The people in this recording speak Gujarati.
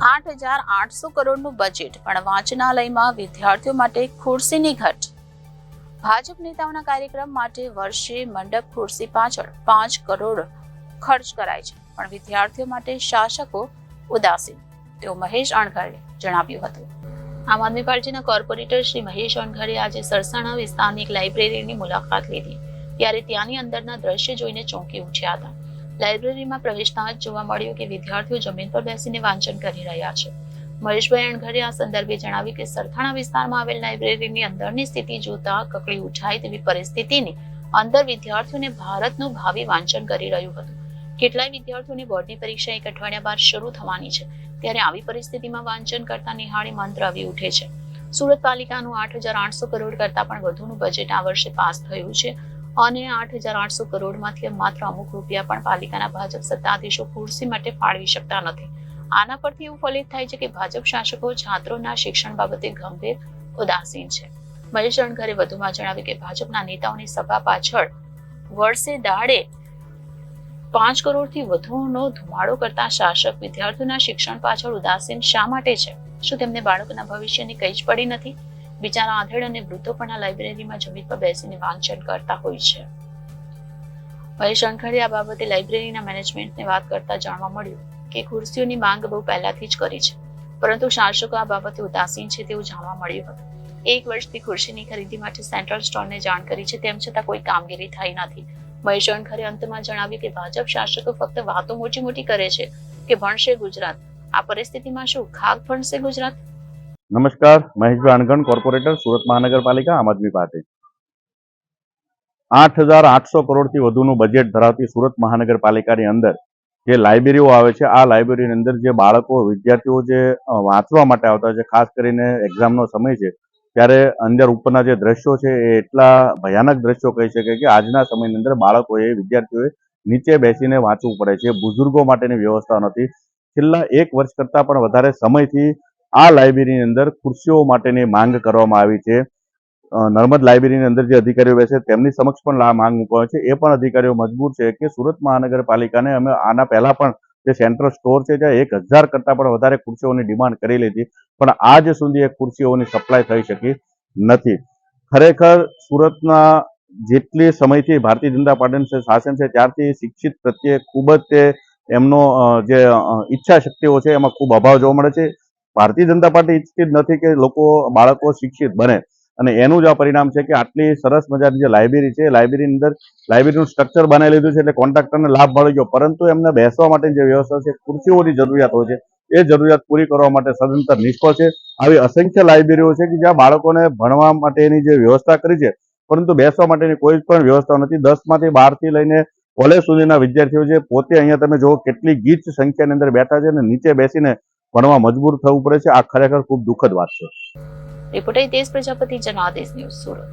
8,800 કરોડનું બજેટ પણ વાંચનાલયમાં વિદ્યાર્થીઓ માટે ખુરશીની ઘટ. ભાજપ નેતાઓના કાર્યક્રમ માટે વર્ષે મંડપ ખુરશી પાછળ 5 કરોડ ખર્ચ કરાય છે, પણ વિદ્યાર્થીઓ માટે શાસકો ઉદાસીન, તેવું મહેશ અણઘરે જણાવ્યું હતું. આમ આદમી પાર્ટીના કોર્પોરેટર શ્રી મહેશ અણઘરે આજે સરસાણા વિસ્તારની એક લાઇબ્રેરીની મુલાકાત લીધી, ત્યારે ત્યાંની અંદરના દ્રશ્ય જોઈને ચોંકી ઉઠ્યા હતા. લાઇબ્રેરીમાં પ્રવેશતા જ જોવા મળ્યું કે વિદ્યાર્થીઓ જમીન પર બેસીને વાંચન કરી રહ્યા છે. મહેશભાઈ અણઘરે આ સંદર્ભે જણાવ્યું કે સરથાણા વિસ્તારમાં આવેલ લાઇબ્રેરીની અંદરની સ્થિતિ જોતા કકળી ઉઠાય તેવી પરિસ્થિતિની અંદર વિદ્યાર્થીઓને ભારતનું ભાવિ વાંચન કરી રહ્યું હતું. કેટલાય વિદ્યાર્થીઓની બોર્ડની પરીક્ષા એક અઠવાડિયા બાદ શરૂ થવાની છે, ત્યારે આવી પરિસ્થિતિમાં વાંચન કરતા નિહાળી મંત્ર આવી ઉઠે છે. સુરત પાલિકાનું 8,800 કરોડ કરતા પણ વધુનું બજેટ આ વર્ષે પાસ થયું છે અને 8,800 કરોડમાંથી માત્ર અમુક રૂપિયા પણ પાલિકાના ભાજપ સત્તાધીશો ખુરશી માટે ફાળવી શકતા નથી. આના પરથી એવું ફલિત થાય છે કે ભાજપ શાસકો છાત્રોના શિક્ષણ બાબતે ગંભીર ઉદાસીન છે. મહેશ અણઘરે વધુમાં જણાવ્યું કે ભાજપના નેતાઓની સભા પાછળ વર્ષે દાડે 5 કરોડથી વધુનો ધુમાડો કરતા શાસક વિદ્યાર્થીઓના શિક્ષણ પાછળ ઉદાસીન શા માટે છે? શું તેમને બાળકોના ભવિષ્યની કંઈ જ પડી નથી? બિચારા આધેડ અને વૃદ્ધો પણ આ લાઇબ્રેરીમાં જમીન પર બેસીને વાંચન કરતા હોય છે. મહેશ અણઘરે આ બાબતે લાઇબ્રેરીના મેનેજમેન્ટને વાત કરતા જાણવા મળ્યું કે ખુરશીઓની માંગ બહુ પહેલાથી જ કરી છે, પરંતુ શાસકો આ બાબતે ઉદાસીન છે તેવું જાણવા મળ્યું હતું. 1 વર્ષથી ખુરશીની ખરીદી માટે સેન્ટ્રલ સ્ટોરને જાણ કરી છે, તેમ છતાં કોઈ કામગીરી થઈ નથી. મહેશ અણઘરે અંતમાં જણાવ્યું કે ભાજપ શાસકો ફક્ત વાતો મોટી મોટી કરે છે કે ભણશે ગુજરાત. આ પરિસ્થિતિમાં શું ખાક ભણશે ગુજરાત? નમસ્કાર, મહેશભાઈ અણઘણ, કોર્પોરેટર, સુરત મહાનગરપાલિકા, આમ આદમી પાર્ટી. 8,800 કરોડથી વધુનું બજેટ ધરાવતી સુરત મહાનગરપાલિકાની અંદર જે લાઇબ્રેરીઓ આવે છે, આ લાઇબ્રેરીની અંદર જે બાળકો વિદ્યાર્થીઓ જે વાંચવા માટે આવતા છે, ખાસ કરીને એક્ઝામનો સમય છે, ત્યારે અંદર ઉપરના જે દ્રશ્યો છે એ એટલા ભયાનક દ્રશ્યો કહી શકે કે આજના સમયની અંદર બાળકોએ વિદ્યાર્થીઓએ નીચે બેસીને વાંચવું પડે છે. બુઝુર્ગો માટેની વ્યવસ્થા નથી. છેલ્લા 1 વર્ષ કરતાં પણ વધારે સમયથી આ લાઇબ્રેરીની અંદર ખુરશીઓ માટેની માંગ કરવામાં આવી છે. નર્મદ લાઇબ્રેરીની અંદર જે અધિકારીઓ બેસે તેમની સમક્ષ પણ આ માંગ મૂકવામાં છે. એ પણ અધિકારીઓ મજબૂર છે કે સુરત મહાનગરપાલિકાને અમે આના પહેલા પણ જે સેન્ટ્રલ સ્ટોર છે ત્યાં 1,000 કરતાં પણ વધારે ખુરશીઓની ડિમાન્ડ કરેલી હતી, પણ આજ સુધી એ ખુરશીઓની સપ્લાય થઈ શકી નથી. ખરેખર સુરતના જેટલી સમયથી ભારતીય જનતા પાર્ટીનું શાસન છે ત્યારથી શિક્ષિત પ્રત્યે ખૂબ જ તે એમનો જે ઈચ્છા શક્તિઓ છે એમાં ખૂબ અભાવ જોવા મળે છે. ભારતીય જનતા પાર્ટી ઈચ્છતી જ નથી કે બાળકો શિક્ષિત બને, અને એનું જ આ પરિણામ છે કે આટલી સરસ મજાની જે લાઇબ્રેરી છે, લાઇબ્રેરીની અંદર લાઇબ્રેરીનું સ્ટ્રક્ચર બનાવી લીધું છે એટલે કોન્ટ્રાક્ટરને લાભ મળી ગયો, પરંતુ એમને બેસવા માટેની જે વ્યવસ્થા છે, ખુરશીઓની જરૂરિયાત હોય છે, એ જરૂરિયાત પૂરી કરવા માટે સદંતર નિષ્ફળ છે. આવી અસંખ્ય લાઇબ્રેરીઓ છે કે જ્યાં બાળકોને ભણવા માટેની જે વ્યવસ્થા કરી છે, પરંતુ બેસવા માટેની કોઈ પણ વ્યવસ્થા નથી. 10માંથી 12થી લઈને કોલેજ સુધીના વિદ્યાર્થીઓ છે, પોતે અહીંયા તમે જુઓ કેટલી ગીચ સંખ્યાની અંદર બેઠા છે અને નીચે બેસીને ભણવા મજબૂર થવું પડે છે. આ ખરેખર ખૂબ દુઃખદ વાત છે. રિપોર્ટર તેજ પ્રજાપતિ, જનાદેશ ન્યૂઝ, સુરત.